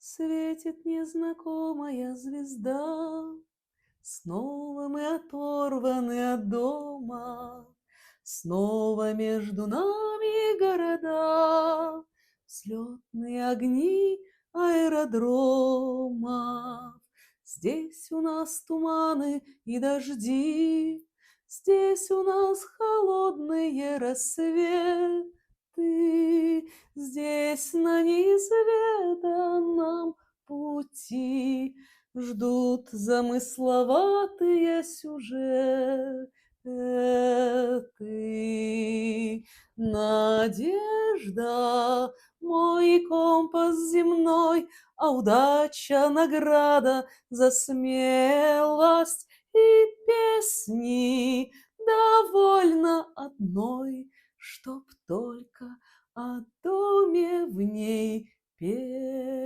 Светит незнакомая звезда. Снова мы оторваны от дома, снова между нами города, взлетные огни аэродромов. Здесь у нас туманы и дожди, здесь у нас холодные рассветы, здесь на неизведанном пути ждут замысловатые сюжеты. Надежда, мой компас земной, а удача награда за смелость и песни довольно одной, чтоб только о доме в ней петь.